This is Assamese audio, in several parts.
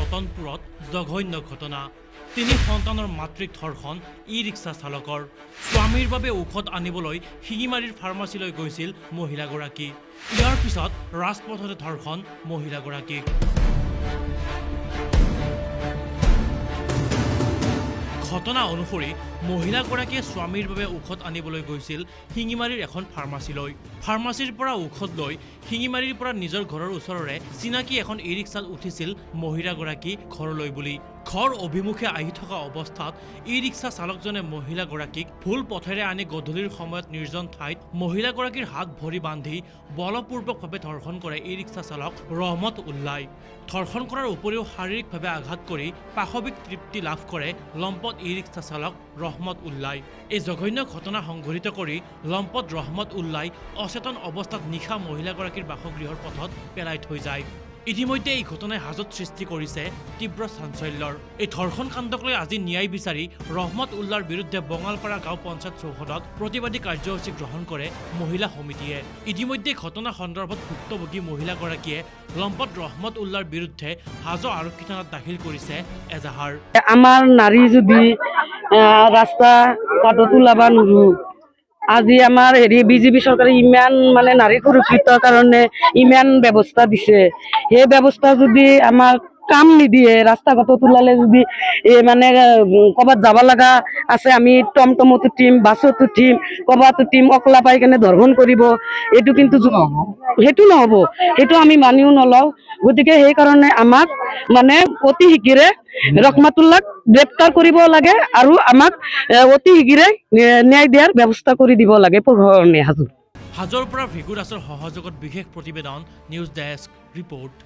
ৰতনপুৰত জঘন্য ঘটনা। 3 সন্তানৰ মাতৃক ধৰ্ষণ ই-ৰিক্সা চালকৰ। স্বামীৰ বাবে ঔষধ আনিবলৈ শিঙিমাৰীৰ ফাৰ্মাচীলৈ গৈছিল মহিলাগৰাকী। ইয়াৰ পিছত ৰাজপথতে ধৰ্ষণ মহিলাগৰাকীক। ঘটনা অনুসৰি মহিলাগৰাকীয়ে স্বামীৰ বাবে ঔষধ আনিবলৈ গৈছিল শিঙিমাৰীৰ এখন ফাৰ্মাচীলৈ। ফাৰ্মাচীৰ পৰা ঔষধ লৈ শিঙিমাৰীৰ পৰা নিজৰ ঘৰৰ ওচৰৰে চিনাকি এখন ই-ৰিক্সাত উঠিছিল মহিলাগৰাকী ঘৰলৈ বুলি। ঘৰ অভিমুখে আহি থকা অৱস্থাত ই-ৰিক্সা চালকজনে মহিলাগৰাকীক ভুল পথেৰে আনি গধূলিৰ সময়ত নিৰ্জন ঠাইত মহিলাগৰাকীৰ হাত ভৰি বান্ধি বলপূৰ্বকভাৱে ধৰ্ষণ কৰে ই-ৰিক্সা চালক ৰহমত উল্লাই। ধৰ্ষণ কৰাৰ উপৰিও শাৰীৰিকভাৱে আঘাত কৰি পাশৱিক তৃপ্তি লাভ কৰে লম্পট ই-ৰিক্সা চালক ৰহমত উল্লাই। এই জঘন্য ঘটনা সংঘটিত কৰি লম্পট ৰহমত উল্লাই অচেতন অৱস্থাত নিশা মহিলাগৰাকীৰ বাসগৃহৰ পথত পেলাই থৈ যায়। ইতিমধ্যে এই ঘটনাই হাজত সৃষ্টি কৰিছে তীব্ৰ চাঞ্চল্যৰ। এই ধৰ্ষণ কাণ্ডক লৈ আজি ন্যায় বিচাৰি ৰহমত উল্লাৰ বিৰুদ্ধে বঙালপাৰা গাঁও পঞ্চায়ত চৌহদত প্ৰতিবাদী কাৰ্যসূচী গ্ৰহণ কৰে মহিলা সমিতিয়ে। ইতিমধ্যে ঘটনা সন্দৰ্ভত ভুক্তভোগী মহিলাগৰাকীয়ে লম্পট ৰহমত উল্লাৰ বিৰুদ্ধে হাজো আৰক্ষী থানাত দাখিল কৰিছে এজাহাৰ। আমাৰ নাৰী যদি ৰাস্তা ঘাটত ওলাব নোৱাৰো, আজি আমাৰ বিজেপি চৰকাৰে ইমান নাৰী সুৰক্ষিতৰ কাৰণে ইমান ব্যৱস্থা দিছে, সেই ব্যৱস্থা যদি আমাক কাম নিদিয়ে, ৰাস্তা ঘাটত ওলালে যদি ক'ৰবাত যাব লগা আছে, আমি টমটমত উঠিম, বাছত উঠিম, ক'ৰবাত উঠিম, অকলা পাই কেনে ধৰ্ষণ কৰিব, এইটো কিন্তু সেইটো নহ'ব, সেইটো আমি মানিও নলওঁ। গতিকে সেইকাৰণে আমাক অতি শীঘ্ৰে ৰহমতুল্লাক গ্ৰেপ্তাৰ কৰিব লাগে আৰু আমাক অতি শীঘ্ৰে ন্যায় দিয়াৰ ব্যৱস্থা কৰি দিব লাগে প্ৰশাসনে। হাজোৰ পৰা ভিগু দাসৰ সহযোগত বিশেষ প্ৰতিবেদন, নিউজ ডেস্ক ৰিপৰ্ট।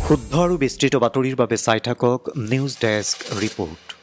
শুদ্ধ আৰু বিস্তৃত বাতৰিৰ বাবে চাই থাকক নিউজ ডেস্ক ৰিপৰ্ট।